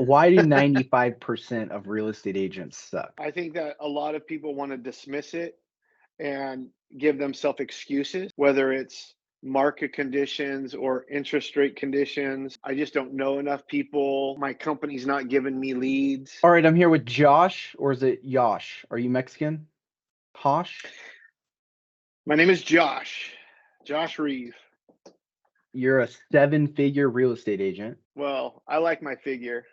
Why do 95% of real estate agents suck? I think that a lot of people want to dismiss it and give themselves excuses, whether it's market conditions or interest rate conditions. I just don't know enough people. My company's not giving me leads. All right, I'm here with Josh, or is it Yosh? Are you Mexican? Posh? My name is Josh, Josh Reeve. You're a seven-figure real estate agent. Well, I like my figure.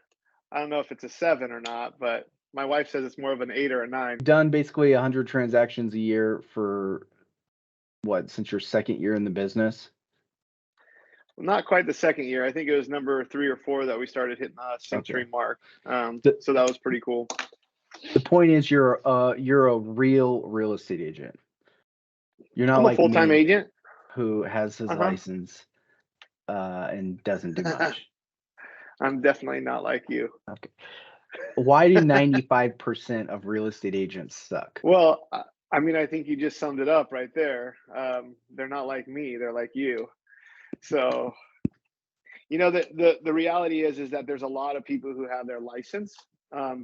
I don't know if it's a seven or not, but my wife says it's more of an eight or a nine. Done basically 100 transactions a year for what, since your second year in the business? Not quite the second year. I think it was number 3 or 4 that we started hitting the Okay. century mark. The, So that was pretty cool. the point is you're a real estate agent. You're not I'm a like full-time me agent. who has his Uh-huh. license and doesn't do much. I'm definitely not like you. Okay. Why do 95% of real estate agents suck? Well, I mean, I think you just summed it up right there. They're not like me, they're like you. So, the reality is that there's a lot of people who have their license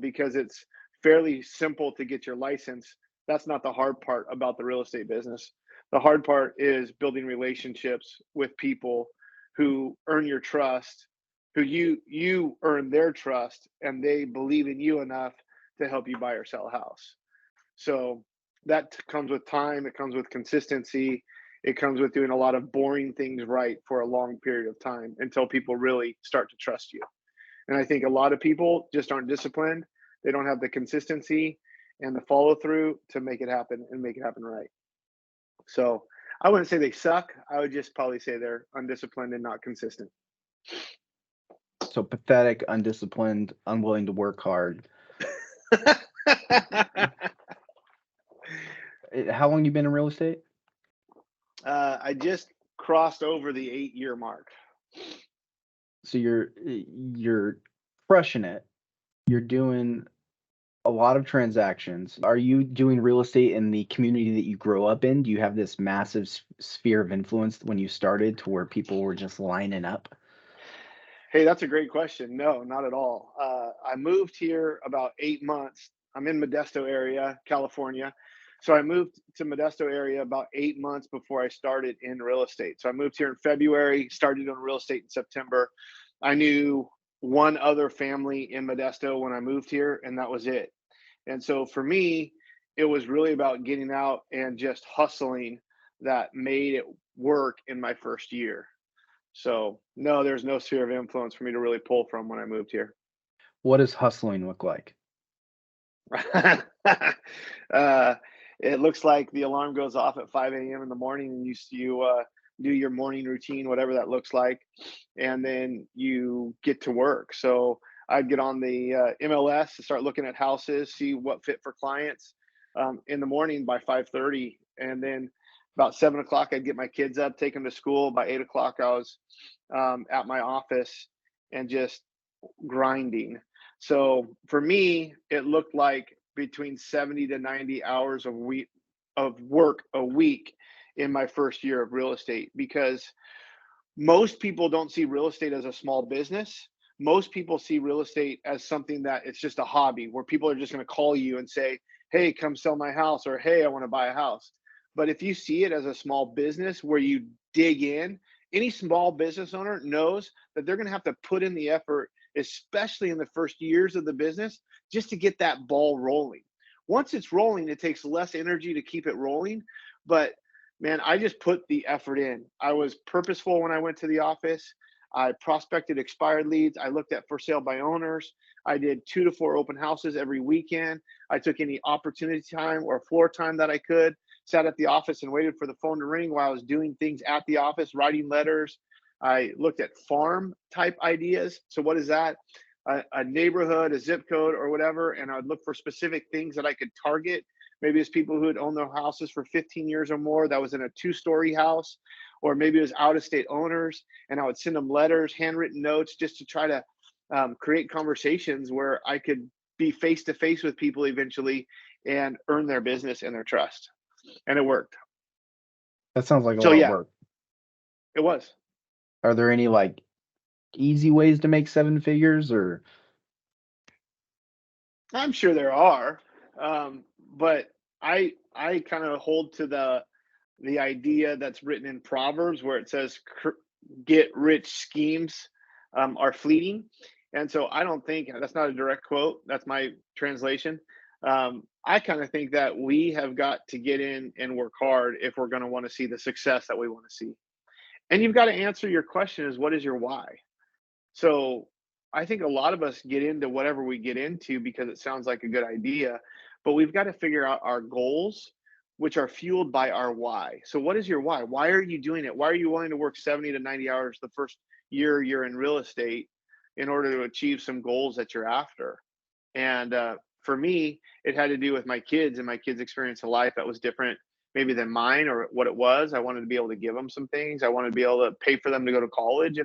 because it's fairly simple to get your license. That's not the hard part about the real estate business. The hard part is building relationships with people who earn your trust, who you earn their trust, and they believe in you enough to help you buy or sell a house. So that comes with time, it comes with consistency, it comes with doing a lot of boring things right for a long period of time until people really start to trust you. And I think a lot of people just aren't disciplined. They don't have the consistency and the follow through to make it happen and make it happen right. So I wouldn't say they suck. I would just probably say they're undisciplined and not consistent. So pathetic, undisciplined, unwilling to work hard. How long you been in real estate? I just crossed over the 8 year mark. So you're crushing it. You're doing a lot of transactions. Are you doing real estate in the community that you grow up in? Do you have this massive sphere of influence when you started to where people were just lining up? Hey, that's a great question. No, not at all. I moved here about 8 months. I'm in Modesto area, California. So I moved to Modesto area about 8 months before I started in real estate. So I moved here in February, started on real estate in September. I knew one other family in Modesto when I moved here, and that was it. And so for me, it was really about getting out and just hustling that made it work in my first year. So, no, there's no sphere of influence for me to really pull from when I moved here. What does hustling look like? uh, it looks like the alarm goes off at 5 a.m. in the morning, and you do your morning routine, whatever that looks like, and then you get to work. So I'd get on the MLS to start looking at houses, see what fit for clients in the morning by 5:30, and then about 7 o'clock I'd get my kids up, take them to school. By 8 o'clock I was at my office and just grinding. So for me, it looked like between 70 to 90 hours of work a week in my first year of real estate, because most people don't see real estate as a small business. Most people see real estate as something that it's just a hobby where people are just going to call you and say, "Hey, come sell my house," or "Hey, I want to buy a house." But if you see it as a small business where you dig in, any small business owner knows that they're going to have to put in the effort, especially in the first years of the business, just to get that ball rolling. Once it's rolling, it takes less energy to keep it rolling. But man, I just put the effort in. I was purposeful when I went to the office. I prospected expired leads. I looked at for sale by owners. I did 2 to 4 open houses every weekend. I took any opportunity time or floor time that I could, sat at the office and waited for the phone to ring while I was doing things at the office, writing letters. I looked at farm type ideas. So, what is that? A neighborhood, a zip code, or whatever. And I would look for specific things that I could target. Maybe it's people who had owned their houses for 15 years or more that was in a 2 story house, or maybe it was out of state owners. And I would send them letters, handwritten notes, just to try to create conversations where I could be face to face with people eventually and earn their business and their trust. And it worked. That sounds like a So, lot of yeah, work. it was. Are there any like easy ways to make seven figures or I'm sure there are, but I kind of hold to the idea that's written in Proverbs where it says, "Get rich schemes are fleeting," and so I don't think that's not a direct quote. That's my translation. I kind of think that we have got to get in and work hard if we're going to want to see the success that we want to see. And you've got to answer your question: is what is your why? So I think a lot of us get into whatever we get into because it sounds like a good idea, but we've got to figure out our goals, which are fueled by our why. So, what is your why? Why are you doing it? Why are you willing to work 70 to 90 hours the first year you're in real estate in order to achieve some goals that you're after? And for me, it had to do with my kids and my kids' experience of life that was different maybe than mine or what it was. I wanted to be able to give them some things. I wanted to be able to pay for them to go to college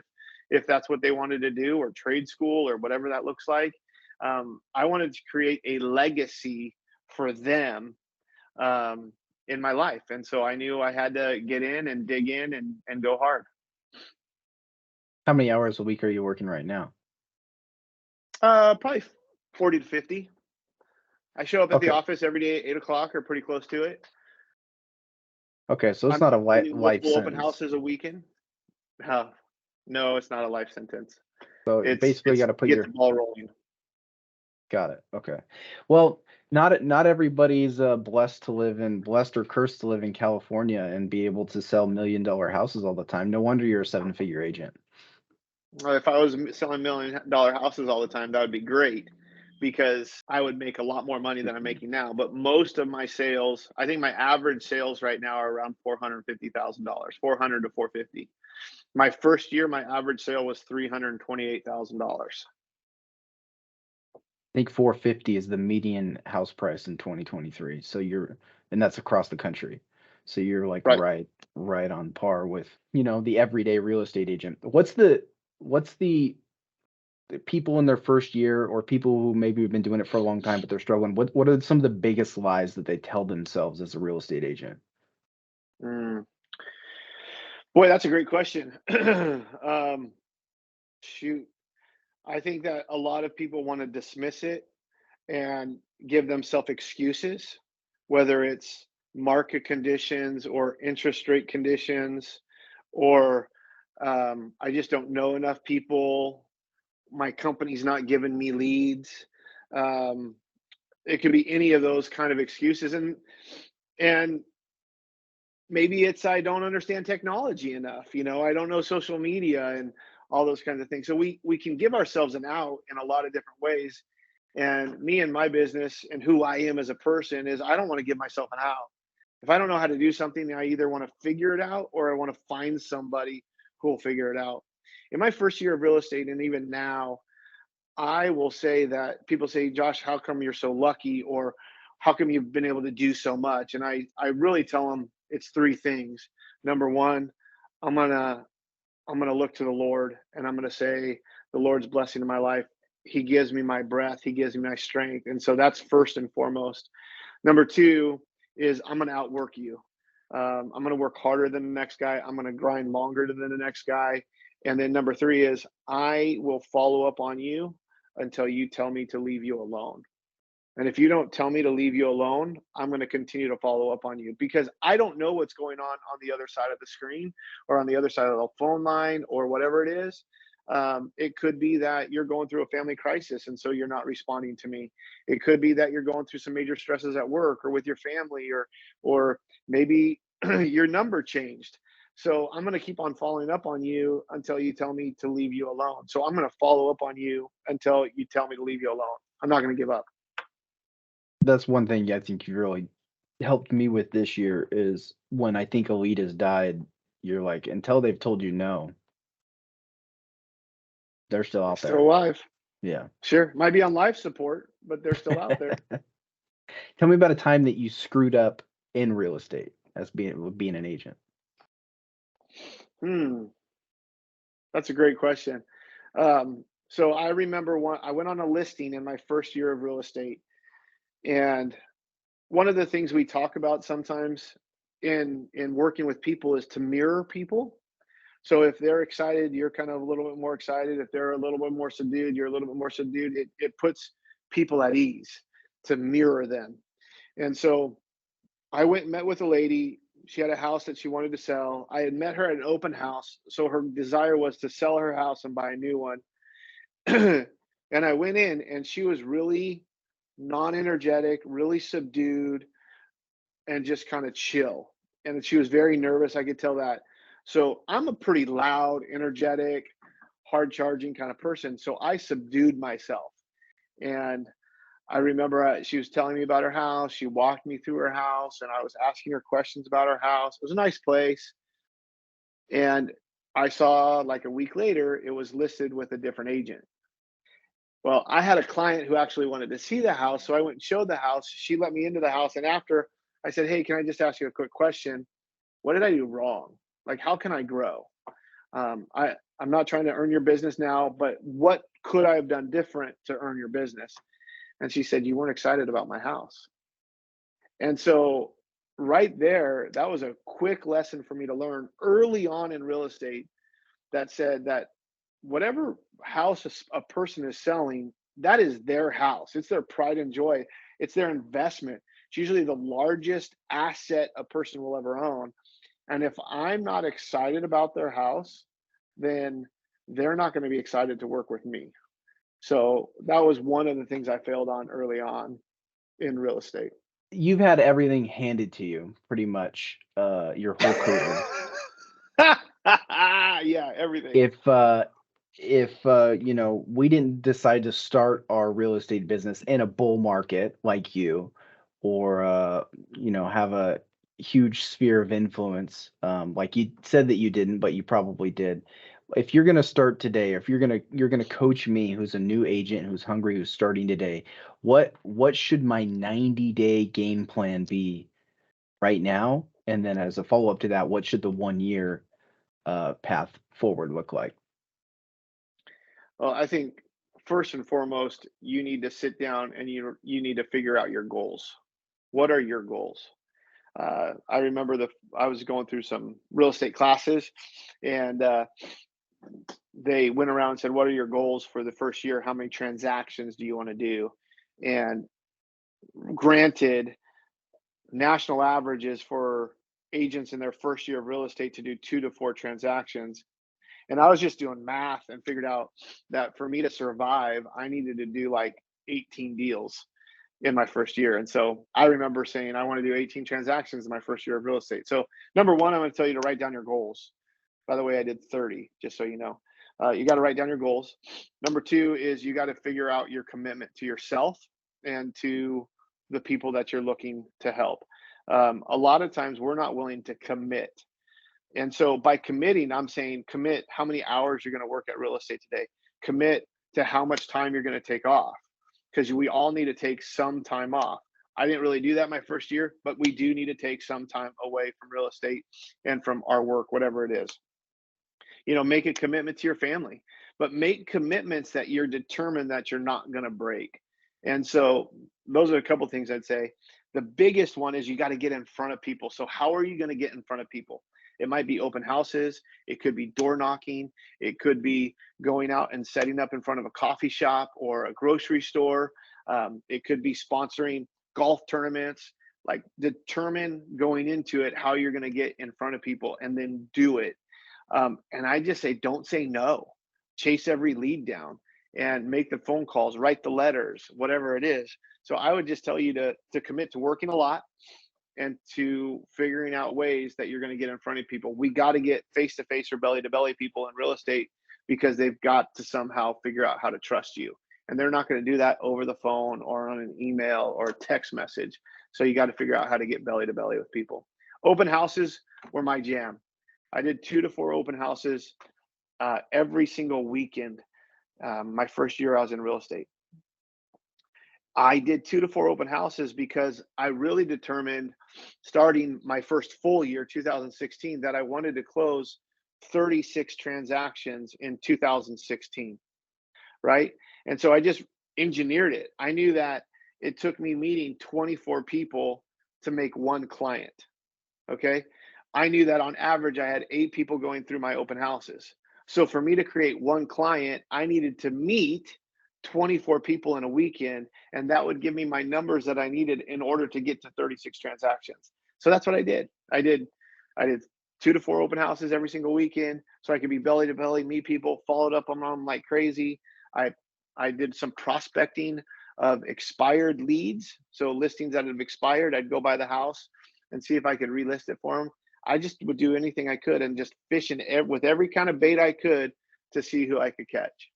if that's what they wanted to do, or trade school or whatever that looks like. I wanted to create a legacy for them um, in my life, and so I knew I had to get in and dig in and go hard. How many hours a week are you working right now? Probably 40 to 50. I show up at the Okay. office every day at 8 o'clock or pretty close to it. Okay, so it's I'm not a doing life multiple open sentence. houses a weekend. Uh, no, it's not a life sentence. So basically, you It's got to put get the your ball rolling. got it. Okay. Well, not everybody's blessed or cursed to live in California and be able to sell $1 million houses all the time. No wonder you're a seven-figure agent. If I was selling $1 million houses all the time, that would be great because I would make a lot more money than I'm making now. But most of my sales, I think my average sales right now are around $450,000, 400 to 450. My first year, my average sale was $328,000. I think 450 is the median house price in 2023. And that's across the country. So you're like Right. right on par with, the everyday real estate agent. What's the people in their first year or people who maybe have been doing it for a long time but they're struggling? What are some of the biggest lies that they tell themselves as a real estate agent? Mm. Boy, that's a great question. Shoot. I think that a lot of people want to dismiss it and give themselves excuses, whether it's market conditions or interest rate conditions, or I just don't know enough people. My company's not giving me leads. Um, it could be any of those kind of excuses, and maybe it's I don't understand technology enough. I don't know social media and all those kinds of things. So we can give ourselves an out in a lot of different ways. And me and my business and who I am as a person is I don't want to give myself an out. If I don't know how to do something, I either want to figure it out or I want to find somebody who will figure it out. In my first year of real estate, and even now, I will say that people say, Josh, how come you're so lucky? Or how come you've been able to do so much? And I really tell them it's three things. Number one, I'm gonna I'm gonna look to the Lord and I'm gonna say the Lord's blessing in my life. He gives me my breath, he gives me my strength. And so that's first and foremost. Number two is I'm gonna outwork you. I'm gonna work harder than the next guy. I'm gonna grind longer than the next guy. And then number three is I will follow up on you until you tell me to leave you alone. And if you don't tell me to leave you alone, I'm going to continue to follow up on you because I don't know what's going on the other side of the screen or on the other side of the phone line or whatever it is. It could be that you're going through a family crisis and so you're not responding to me. It could be that you're going through some major stresses at work or with your family or maybe your number changed. So I'm going to keep on following up on you until you tell me to leave you alone. So I'm going to follow up on you until you tell me to leave you alone. I'm not going to give up. That's one thing I think you really helped me with this year is when I think a lead has died, you're like, until they've told you no, they're still They're out still there. alive. Yeah. Sure, might be on life support, but they're still out there. Tell me about a time that you screwed up in real estate as being an agent. Hmm, that's a great question. So I remember I went on a listing in my first year of real estate, and one of the things we talk about sometimes in working with people is to mirror people. So if they're excited, you're kind of a little bit more excited. If they're a little bit more subdued, you're a little bit more subdued. It puts people at ease to mirror them. And so I went and met with a lady. She had a house that she wanted to sell. I had met her at an open house. So her desire was to sell her house and buy a new one. And I went in and she was really non-energetic, really subdued, and just kind of chill. And she was very nervous. I could tell that. So I'm a pretty loud, energetic, hard charging kind of person. So I subdued myself. And I remember she was telling me about her house. She walked me through her house and I was asking her questions about her house. It was a nice place. And I saw like a week later, it was listed with a different agent. Well, I had a client who actually wanted to see the house. So I went and showed the house. She let me into the house. And after I said, "Hey, can I just ask you a quick question? What did I do wrong? Like, how can I grow? I'm not trying to earn your business now, but what could I have done different to earn your business?" And she said, "You weren't excited about my house." And so right there, that was a quick lesson for me to learn early on in real estate that said that whatever house a person is selling, that is their house. It's their pride and joy. It's their investment. It's usually the largest asset a person will ever own. And if I'm not excited about their house, then they're not going to be excited to work with me. So that was one of the things I failed on early on in real estate. You've had everything handed to you pretty much your whole career. Yeah, everything. If you know, we didn't decide to start our real estate business in a bull market like you, or you know, have a huge sphere of influence, like you said that you didn't, but you probably did. If you're gonna start today, or if you're gonna coach me, who's a new agent, who's hungry, who's starting today, what should my 90-day game plan be right now? And then as a follow-up to that, what should the 1 year path forward look like? Well, I think first and foremost, you need to sit down and you need to figure out your goals. What are your goals? I remember I was going through some real estate classes, and they went around and said, "What are your goals for the first year? How many transactions do you want to do?" And granted, national averages for agents in their first year of real estate to do 2 to 4 transactions. And I was just doing math and figured out that for me to survive, I needed to do like 18 deals in my first year. And so I remember saying, I want to do 18 transactions in my first year of real estate. So, number one, I'm going to tell you to write down your goals. By the way, I did 30, just so you know. You got to write down your goals. Number two is you got to figure out your commitment to yourself and to the people that you're looking to help. A lot of times we're not willing to commit. And so by committing, I'm saying commit how many hours you're going to work at real estate today. Commit to how much time you're going to take off, because we all need to take some time off. I didn't really do that my first year, but we do need to take some time away from real estate and from our work, whatever it is. Make a commitment to your family, but make commitments that you're determined that you're not going to break. And so those are a couple things I'd say. The biggest one is you got to get in front of people. So how are you going to get in front of people? It might be open houses. It could be door knocking. It could be going out and setting up in front of a coffee shop or a grocery store. It could be sponsoring golf tournaments. Like, determine going into it how you're going to get in front of people and then do it. And I just say, don't say no. Chase every lead down and make the phone calls, write the letters, whatever it is. So I would just tell you to commit to working a lot and to figuring out ways that you're going to get in front of people. We got to get face to face or belly to belly people in real estate, because they've got to somehow figure out how to trust you. And they're not going to do that over the phone or on an email or a text message. So you got to figure out how to get belly to belly with people. Open houses were my jam. I did 2 to 4 open houses every single weekend. My first year I was in real estate, I did 2 to 4 open houses because I really determined, starting my first full year, 2016, that I wanted to close 36 transactions in 2016, right? And so I just engineered it. I knew that it took me meeting 24 people to make one client. Okay. I knew that on average, I had 8 people going through my open houses. So for me to create one client, I needed to meet 24 people in a weekend, and that would give me my numbers that I needed in order to get to 36 transactions. So that's what I did. I did 2 to 4 open houses every single weekend, so I could be belly to belly, meet people, followed up on them like crazy. I I did some prospecting of expired leads, so listings that have expired. I'd go by the house and see if I could relist it for them. I just would do anything I could and just fish with every kind of bait I could to see who I could catch,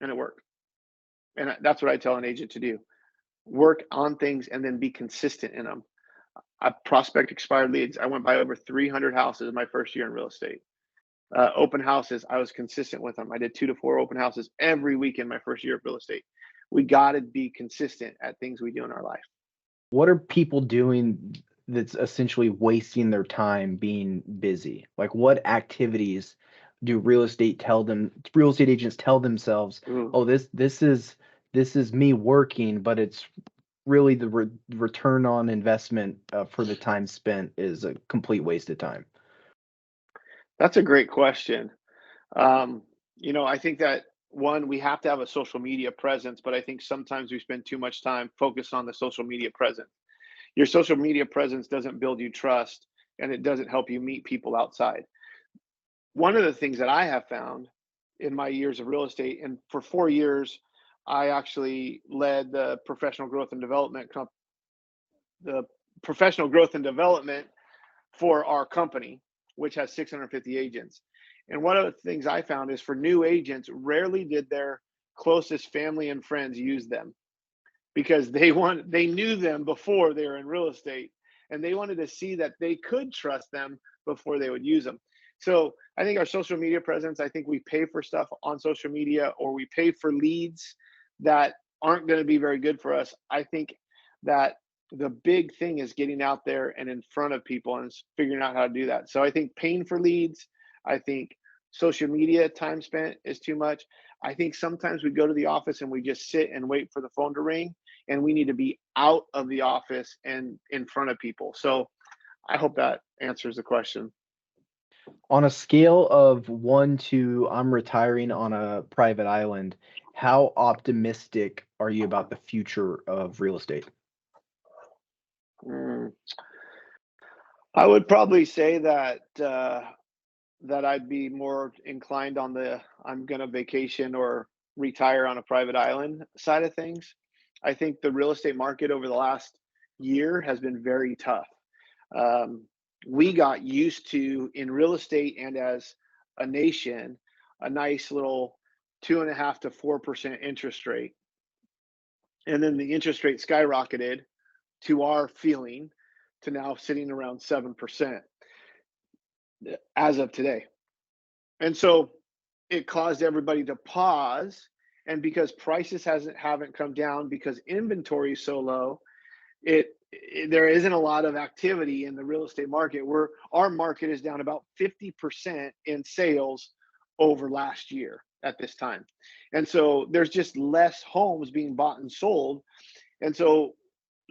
and it worked. And that's what I tell an agent to do: work on things and then be consistent in them. I prospect expired leads. I went by over 300 houses my first year in real estate. Open houses, I was consistent with them. I did 2 to 4 open houses every weekend my first year of real estate. We got to be consistent at things we do in our life. What are people doing that's essentially wasting their time being busy? Like what activities do real estate agents tell themselves, Ooh. "Oh, this is me working, but it's really the return on investment for the time spent is a complete waste of time." That's a great question. Um, I think that one, we have to have a social media presence, but I think sometimes we spend too much time focused on the social media presence. Your social media presence doesn't build you trust, and it doesn't help you meet people outside. One of the things that I have found in my years of real estate, and for 4 years, I actually led the professional growth and development for our company, which has 650 agents. And one of the things I found is for new agents, rarely did their closest family and friends use them because they knew them before they were in real estate, and they wanted to see that they could trust them before they would use them. So I think our social media presence, I think we pay for stuff on social media, or we pay for leads that aren't going to be very good for us. I think that the big thing is getting out there and in front of people and figuring out how to do that. So I think paying for leads, I think social media time spent is too much. I think sometimes we go to the office and we just sit and wait for the phone to ring, and we need to be out of the office and in front of people. So I hope that answers the question. On a scale of 1 to I'm retiring on a private island, how optimistic are you about the future of real estate? Mm, I would probably say that I'd be more inclined on the I'm going to vacation or retire on a private island side of things. I think the real estate market over the last year has been very tough. Um, we got used to, in real estate and as a nation, a nice little 2.5 to 4% interest rate. And then the interest rate skyrocketed to our feeling to now sitting around 7% as of today. And so it caused everybody to pause. And because prices haven't come down because inventory is so low, there isn't a lot of activity in the real estate market. Where our market is down about 50% in sales over last year at this time. And so there's just less homes being bought and sold. And so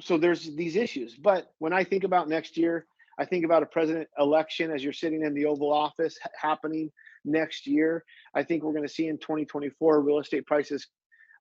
there's these issues. But when I think about next year, I think about a president election as you're sitting in the Oval Office happening next year. I think we're going to see in 2024 real estate prices,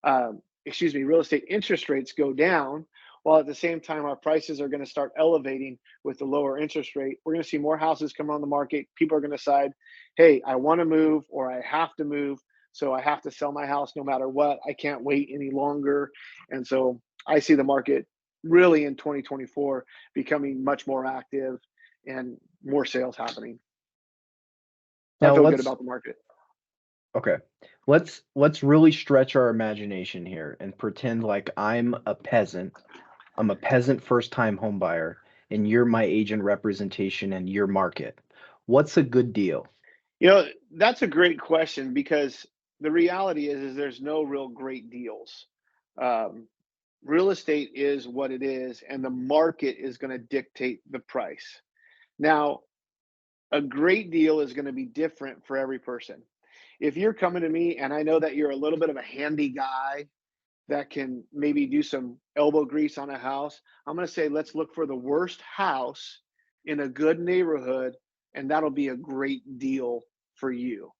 real estate interest rates go down, while at the same time our prices are going to start elevating with the lower interest rate. We're going to see more houses come on the market. People are going to decide, hey, I want to move or I have to move. So I have to sell my house no matter what. I can't wait any longer. And so I see the market really in 2024 becoming much more active and more sales happening. I Now feel good let's about the market. Okay. Let's really stretch our imagination here and pretend like I'm a peasant. I'm a peasant first-time home buyer, and you're my agent representation in your market. What's a good deal? You know, that's a great question because the reality is there's no real great deals. Um, Real estate is what it is, and the market is going to dictate the price. Now, a great deal is going to be different for every person. If you're coming to me and I know that you're a little bit of a handy guy that can maybe do some elbow grease on a house, I'm going to say, let's look for the worst house in a good neighborhood, and that'll be a great deal for you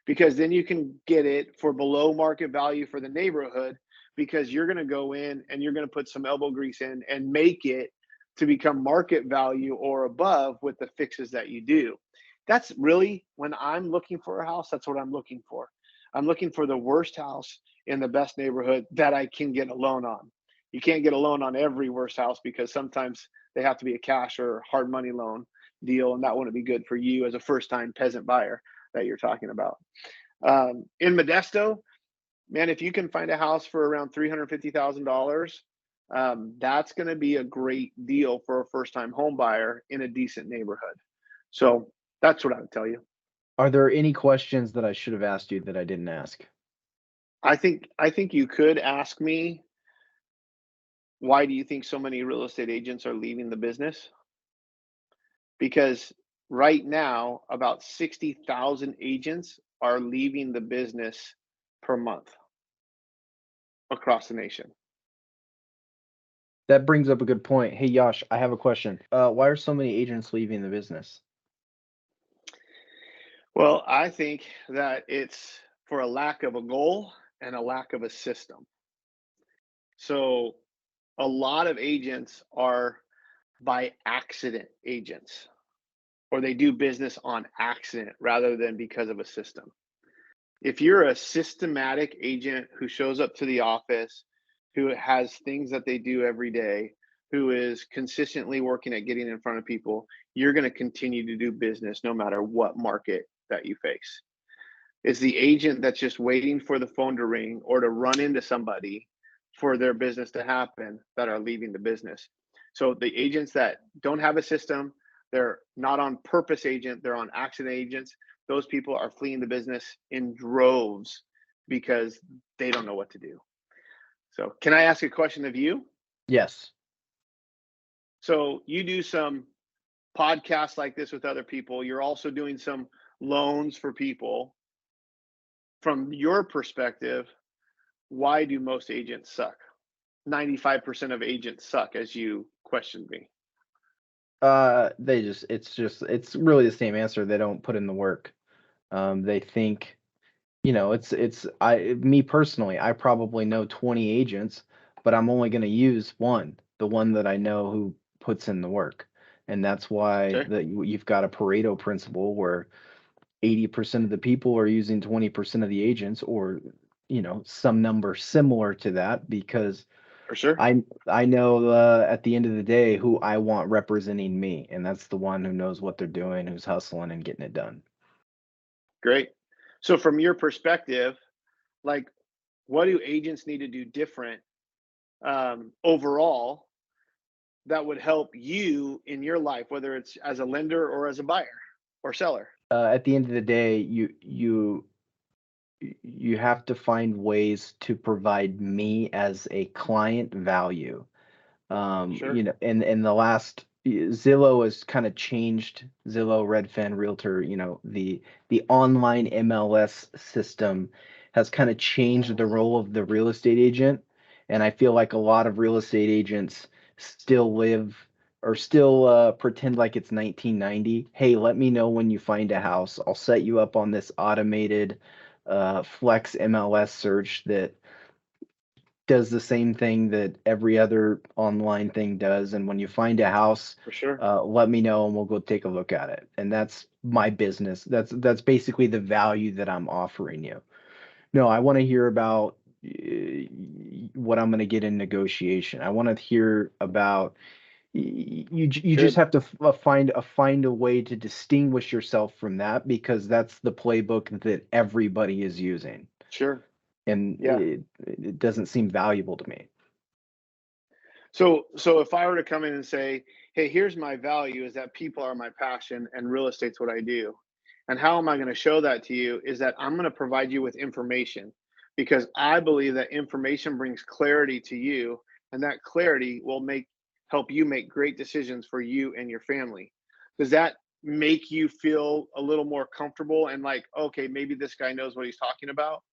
because then you can get it for below market value for the neighborhood. because you're going to go in and you're going to put some elbow grease in and make it to become market value or above with the fixes that you do. That's really, when I'm looking for a house, that's what I'm looking for. I'm looking for the worst house in the best neighborhood that I can get a loan on. You can't get a loan on every worst house because sometimes they have to be a cash or hard money loan deal, and that wouldn't be good for you as a first time peasant buyer that you're talking about. In Modesto, man, if you can find a house for around $350,000, that's going to be a great deal for a first time home buyer in a decent neighborhood. So that's what I would tell you. Are there any questions that I should have asked you that I didn't ask? I think you could ask me, why do you think so many real estate agents are leaving the business? Because right now, about 60,000 agents are leaving the business per month across the nation. That brings up a good point. Hey, Yash, I have a question. Why are so many agents leaving the business? Well, I think that it's for a lack of a goal and a lack of a system. So a lot of agents are by accident agents, or they do business on accident rather than because of a system. If you're a systematic agent who shows up to the office, who has things that they do every day, who is consistently working at getting in front of people, you're going to continue to do business no matter what market that you face. It's the agent that's just waiting for the phone to ring or to run into somebody for their business to happen that are leaving the business. So the agents that don't have a system, they're not on purpose agent, they're on accident agents. Those people are fleeing the business in droves because they don't know what to do. So, can I ask a question of you? Yes. So, you do some podcasts like this with other people. You're also doing some loans for people. From your perspective, why do most agents suck? 95% of agents suck, as you questioned me. It's really the same answer. They don't put in the work. They think, me personally, I probably know 20 agents, but I'm only going to use one, the one that I know who puts in the work. And that's why Okay. you've got a Pareto principle where 80% of the people are using 20% of the agents, or, some number similar to that, because For sure. I know at the end of the day who I want representing me, and that's the one who knows what they're doing, who's hustling and getting it done. Great. So, from your perspective, like, what do agents need to do different overall that would help you in your life, whether it's as a lender or as a buyer or seller? At the end of the day, you have to find ways to provide me as a client value. Sure. In the last Zillow has kind of changed. Zillow, Redfin, Realtor, the online MLS system has kind of changed the role of the real estate agent. And I feel like a lot of real estate agents still live or still pretend like it's 1990. Hey, let me know when you find a house. I'll set you up on this automated Flex MLS search that does the same thing that every other online thing does. And when you find a house, For sure. let me know and we'll go take a look at it. And that's my business. That's basically the value that I'm offering you. No, I want to hear about what I'm going to get in negotiation. I want to hear about you just Good. have to find a way to distinguish yourself from that, because that's the playbook that everybody is using, Sure. and Yeah. it doesn't seem valuable to me. So if I were to come in and say, hey, here's my value, is that people are my passion and real estate's what I do. And how am I going to show that to you is that I'm going to provide you with information, because I believe that information brings clarity to you, and that clarity will help you make great decisions for you and your family. Does that make you feel a little more comfortable and like, okay, maybe this guy knows what he's talking about?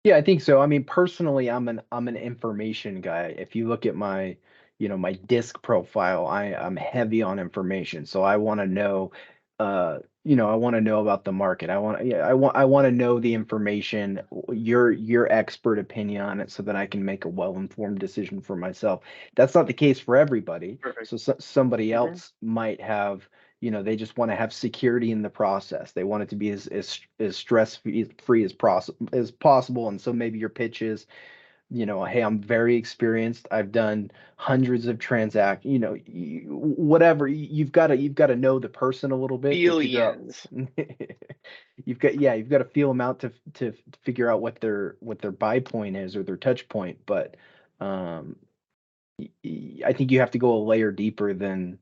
Yeah, I think so. I mean, personally, I'm an information guy. If you look at my, my disc profile, I'm heavy on information. So I want to know, I want to know about the market. I want to know the information, your expert opinion on it so that I can make a well-informed decision for myself. That's not the case for everybody. Perfect. So, somebody Hmm. else might have, they just want to have security in the process. They want it to be as stress free as possible. And so maybe your pitch is, hey, I'm very experienced. I've done hundreds of transactions, whatever. You've got to know the person a little bit to figure out. Billions. You've got to feel them out to figure out what their buy point is or their touch point. But um, I think you have to go a layer deeper than,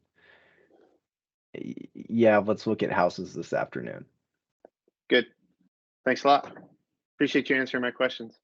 yeah, let's look at houses this afternoon. Good. Thanks a lot. Appreciate you answering my questions.